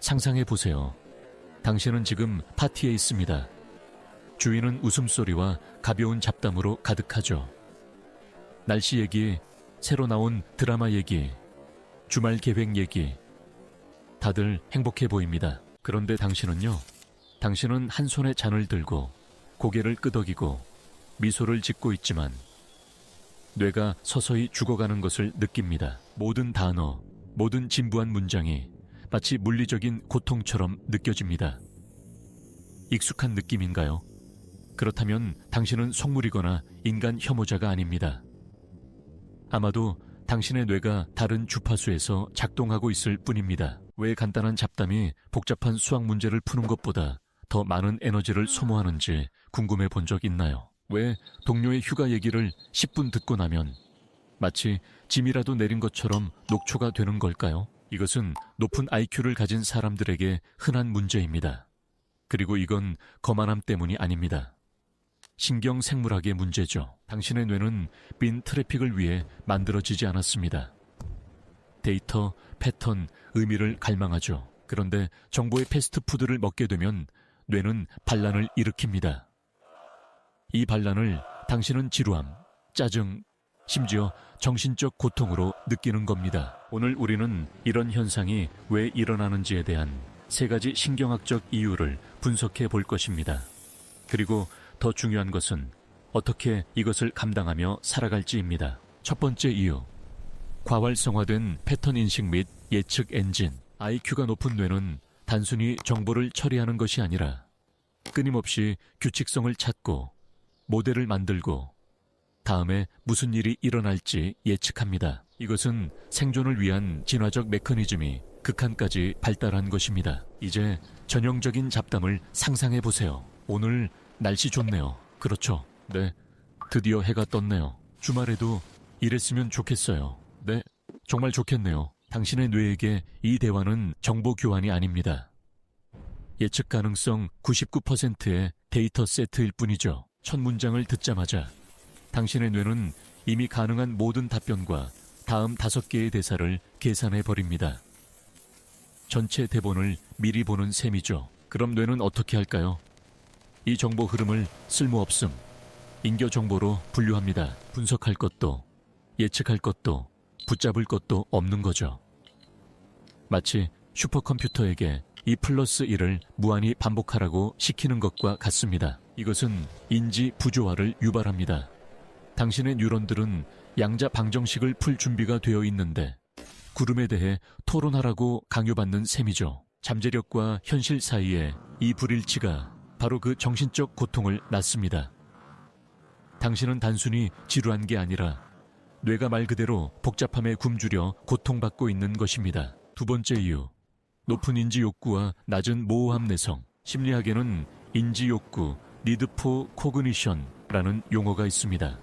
상상해 보세요. 당신은 지금 파티에 있습니다. 주위는 웃음소리와 가벼운 잡담으로 가득하죠. 날씨 얘기, 새로 나온 드라마 얘기, 주말 계획 얘기. 다들 행복해 보입니다. 그런데 당신은요? 당신은 한 손에 잔을 들고 고개를 끄덕이고 미소를 짓고 있지만 뇌가 서서히 죽어가는 것을 느낍니다. 모든 단어, 모든 진부한 문장이 마치 물리적인 고통처럼 느껴집니다. 익숙한 느낌인가요? 그렇다면 당신은 속물이거나 인간 혐오자가 아닙니다. 아마도 당신의 뇌가 다른 주파수에서 작동하고 있을 뿐입니다. 왜 간단한 잡담이 복잡한 수학 문제를 푸는 것보다 더 많은 에너지를 소모하는지 궁금해 본 적 있나요? 왜 동료의 휴가 얘기를 10분 듣고 나면 마치 짐이라도 내린 것처럼 녹초가 되는 걸까요? 이것은 높은 IQ를 가진 사람들에게 흔한 문제입니다. 그리고 이건 거만함 때문이 아닙니다. 신경생물학의 문제죠. 당신의 뇌는 빈 트래픽을 위해 만들어지지 않았습니다. 데이터, 패턴, 의미를 갈망하죠. 그런데 정보의 패스트푸드를 먹게 되면 뇌는 반란을 일으킵니다. 이 반란을 당신은 지루함, 짜증, 심지어 정신적 고통으로 느끼는 겁니다. 오늘 우리는 이런 현상이 왜 일어나는지에 대한 3가지 신경학적 이유를 분석해 볼 것입니다. 그리고 더 중요한 것은 어떻게 이것을 감당하며 살아갈지입니다. 첫 번째 이유, 과활성화된 패턴 인식 및 예측 엔진. IQ가 높은 뇌는 단순히 정보를 처리하는 것이 아니라 끊임없이 규칙성을 찾고 모델을 만들고 다음에 무슨 일이 일어날지 예측합니다. 이것은 생존을 위한 진화적 메커니즘이 극한까지 발달한 것입니다. 이제 전형적인 잡담을 상상해 보세요. 오늘 날씨 좋네요. 그렇죠? 네. 드디어 해가 떴네요. 주말에도 이랬으면 좋겠어요. 네. 정말 좋겠네요. 당신의 뇌에게 이 대화는 정보 교환이 아닙니다. 예측 가능성 99%의 데이터 세트일 뿐이죠. 첫 문장을 듣자마자 당신의 뇌는 이미 가능한 모든 답변과 다음 5개의 대사를 계산해 버립니다. 전체 대본을 미리 보는 셈이죠. 그럼 뇌는 어떻게 할까요? 이 정보 흐름을 쓸모없음, 인겨 정보로 분류합니다. 분석할 것도, 예측할 것도, 붙잡을 것도 없는 거죠. 마치 슈퍼컴퓨터에게 2+1을 무한히 반복하라고 시키는 것과 같습니다. 이것은 인지 부조화를 유발합니다. 당신의 뉴런들은 양자 방정식을 풀 준비가 되어 있는데 구름에 대해 토론하라고 강요받는 셈이죠. 잠재력과 현실 사이에 이 불일치가 바로 그 정신적 고통을 낳습니다. 당신은 단순히 지루한 게 아니라 뇌가 말 그대로 복잡함에 굶주려 고통받고 있는 것입니다. 두 번째 이유, 높은 인지 욕구와 낮은 모호함 내성. 심리학에는 인지 욕구, need for cognition라는 용어가 있습니다.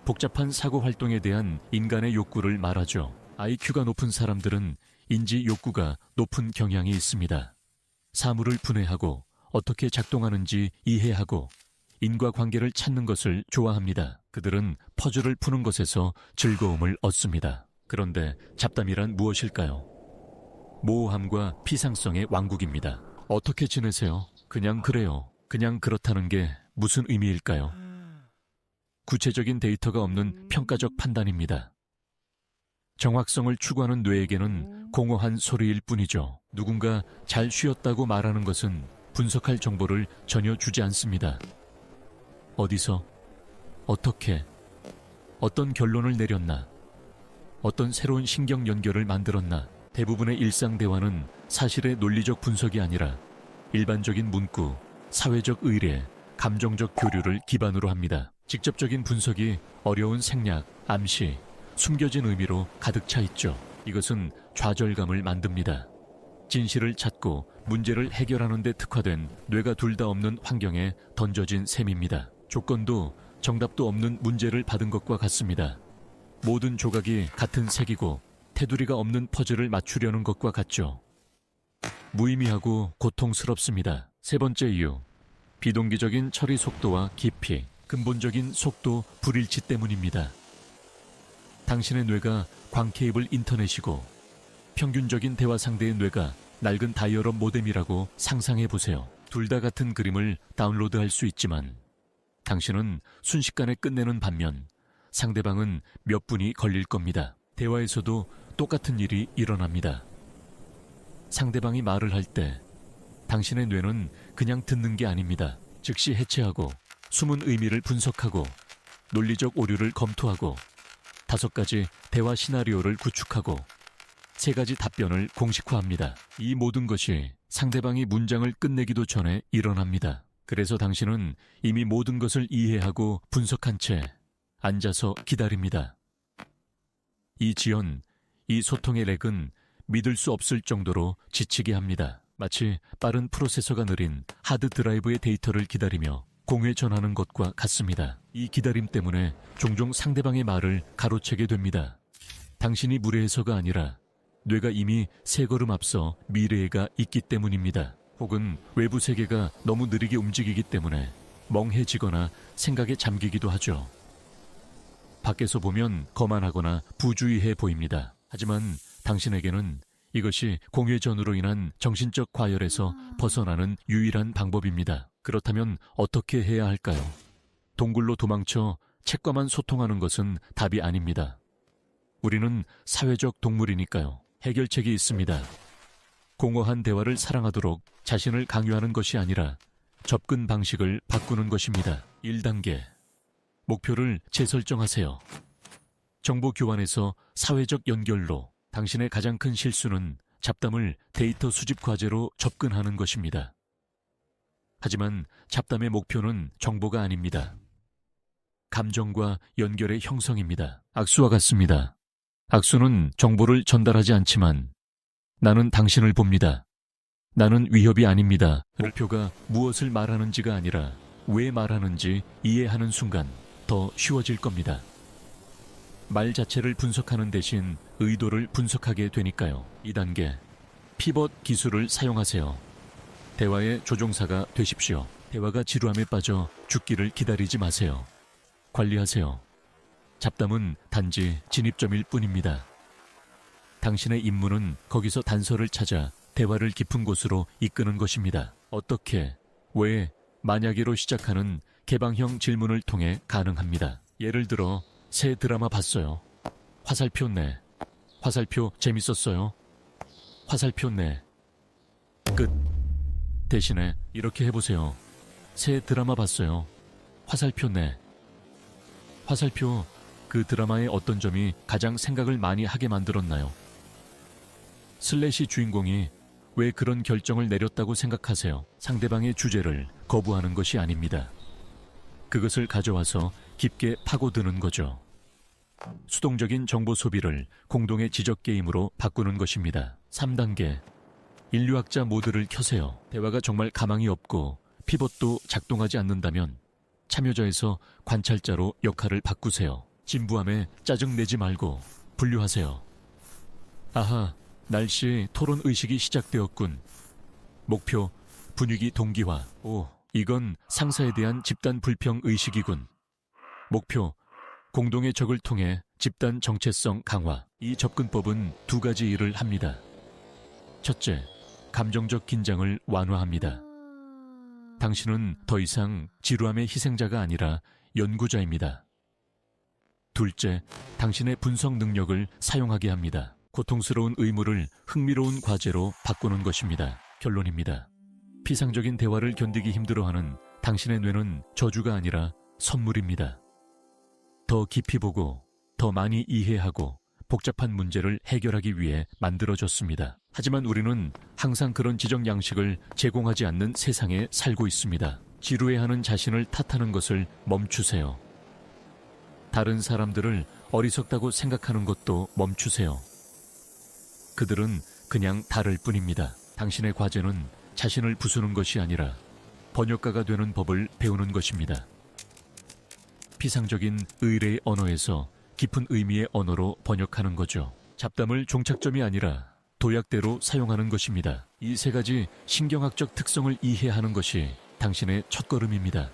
복잡한 사고 활동에 대한 인간의 욕구를 말하죠. IQ가 높은 사람들은 인지 욕구가 높은 경향이 있습니다. 사물을 분해하고 어떻게 작동하는지 이해하고 인과관계를 찾는 것을 좋아합니다. 그들은 퍼즐을 푸는 것에서 즐거움을 얻습니다. 그런데 잡담이란 무엇일까요? 모호함과 피상성의 왕국입니다. 어떻게 지내세요? 그냥 그래요. 그냥 그렇다는 게 무슨 의미일까요? 구체적인 데이터가 없는 평가적 판단입니다. 정확성을 추구하는 뇌에게는 공허한 소리일 뿐이죠. 누군가 잘 쉬었다고 말하는 것은 분석할 정보를 전혀 주지 않습니다. 어디서, 어떻게, 어떤 결론을 내렸나, 어떤 새로운 신경 연결을 만들었나. 대부분의 일상 대화는 사실의 논리적 분석이 아니라 일반적인 문구, 사회적 의례, 감정적 교류를 기반으로 합니다. 직접적인 분석이 어려운 생략, 암시, 숨겨진 의미로 가득 차 있죠. 이것은 좌절감을 만듭니다. 진실을 찾고 문제를 해결하는 데 특화된 뇌가 둘 다 없는 환경에 던져진 셈입니다. 조건도 정답도 없는 문제를 받은 것과 같습니다. 모든 조각이 같은 색이고 테두리가 없는 퍼즐을 맞추려는 것과 같죠. 무의미하고 고통스럽습니다. 세 번째 이유, 비동기적인 처리 속도와 깊이, 근본적인 속도 불일치 때문입니다. 당신의 뇌가 광케이블 인터넷이고 평균적인 대화 상대의 뇌가 낡은 다이얼업 모뎀이라고 상상해 보세요. 둘 다 같은 그림을 다운로드할 수 있지만 당신은 순식간에 끝내는 반면 상대방은 몇 분이 걸릴 겁니다. 대화에서도 똑같은 일이 일어납니다. 상대방이 말을 할 때 당신의 뇌는 그냥 듣는 게 아닙니다. 즉시 해체하고 숨은 의미를 분석하고 논리적 오류를 검토하고 5가지 대화 시나리오를 구축하고 3가지 답변을 공식화합니다. 이 모든 것이 상대방이 문장을 끝내기도 전에 일어납니다. 그래서 당신은 이미 모든 것을 이해하고 분석한 채 앉아서 기다립니다. 이 지연, 이 소통의 렉은 믿을 수 없을 정도로 지치게 합니다. 마치 빠른 프로세서가 느린 하드 드라이브의 데이터를 기다리며 공회 전하는 것과 같습니다. 이 기다림 때문에 종종 상대방의 말을 가로채게 됩니다. 당신이 무례해서가 아니라 뇌가 이미 3걸음 앞서 미래가 있기 때문입니다. 혹은 외부 세계가 너무 느리게 움직이기 때문에 멍해지거나 생각에 잠기기도 하죠. 밖에서 보면 거만하거나 부주의해 보입니다. 하지만 당신에게는 이것이 공회전으로 인한 정신적 과열에서 벗어나는 유일한 방법입니다. 그렇다면 어떻게 해야 할까요? 동굴로 도망쳐 책과만 소통하는 것은 답이 아닙니다. 우리는 사회적 동물이니까요. 해결책이 있습니다. 공허한 대화를 사랑하도록 자신을 강요하는 것이 아니라 접근 방식을 바꾸는 것입니다. 1단계. 목표를 재설정하세요. 정보 교환에서 사회적 연결로 당신의 가장 큰 실수는 잡담을 데이터 수집 과제로 접근하는 것입니다. 하지만 잡담의 목표는 정보가 아닙니다. 감정과 연결의 형성입니다. 악수와 같습니다. 악수는 정보를 전달하지 않지만 나는 당신을 봅니다. 나는 위협이 아닙니다. 목표가 무엇을 말하는지가 아니라 왜 말하는지 이해하는 순간 더 쉬워질 겁니다. 말 자체를 분석하는 대신 의도를 분석하게 되니까요. 2단계. 피벗 기술을 사용하세요. 대화의 조종사가 되십시오. 대화가 지루함에 빠져 죽기를 기다리지 마세요. 관리하세요. 잡담은 단지 진입점일 뿐입니다. 당신의 임무는 거기서 단서를 찾아 대화를 깊은 곳으로 이끄는 것입니다. 어떻게, 왜, 만약에로 시작하는 개방형 질문을 통해 가능합니다. 예를 들어 새 드라마 봤어요. 화살표 네. 화살표 재밌었어요. 화살표 네. 끝. 대신에 이렇게 해보세요. 새 드라마 봤어요. 화살표 네. 화살표 그 드라마의 어떤 점이 가장 생각을 많이 하게 만들었나요? 슬래시 주인공이 왜 그런 결정을 내렸다고 생각하세요? 상대방의 주제를 거부하는 것이 아닙니다. 그것을 가져와서 깊게 파고드는 거죠. 수동적인 정보 소비를 공동의 지적 게임으로 바꾸는 것입니다. 3단계. 인류학자 모드를 켜세요. 대화가 정말 가망이 없고 피벗도 작동하지 않는다면 참여자에서 관찰자로 역할을 바꾸세요. 진부함에 짜증내지 말고 분류하세요. 아하, 날씨 토론 의식이 시작되었군. 목표, 분위기 동기화. 오, 이건 상사에 대한 집단 불평 의식이군. 목표, 공동의 적을 통해 집단 정체성 강화. 이 접근법은 2가지 일을 합니다. 첫째, 감정적 긴장을 완화합니다. 당신은 더 이상 지루함의 희생자가 아니라 연구자입니다. 둘째, 당신의 분석 능력을 사용하게 합니다. 고통스러운 의무를 흥미로운 과제로 바꾸는 것입니다. 결론입니다. 피상적인 대화를 견디기 힘들어하는 당신의 뇌는 저주가 아니라 선물입니다. 더 깊이 보고 더 많이 이해하고 복잡한 문제를 해결하기 위해 만들어졌습니다. 하지만 우리는 항상 그런 지적 양식을 제공하지 않는 세상에 살고 있습니다. 지루해하는 자신을 탓하는 것을 멈추세요. 다른 사람들을 어리석다고 생각하는 것도 멈추세요. 그들은 그냥 다를 뿐입니다. 당신의 과제는 자신을 부수는 것이 아니라 번역가가 되는 법을 배우는 것입니다. 피상적인 의례의 언어에서 깊은 의미의 언어로 번역하는 거죠. 잡담을 종착점이 아니라 도약대로 사용하는 것입니다. 이 3가지 신경학적 특성을 이해하는 것이 당신의 첫걸음입니다.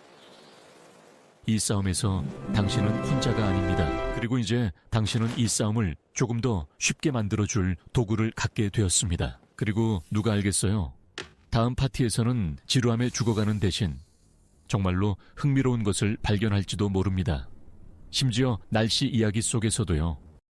이 싸움에서 당신은 혼자가 아닙니다. 그리고 이제 당신은 이 싸움을 조금 더 쉽게 만들어줄 도구를 갖게 되었습니다. 그리고 누가 알겠어요? 다음 파티에서는 지루함에 죽어가는 대신 정말로 흥미로운 것을 발견할지도 모릅니다. 심지어 날씨 이야기 속에서도요.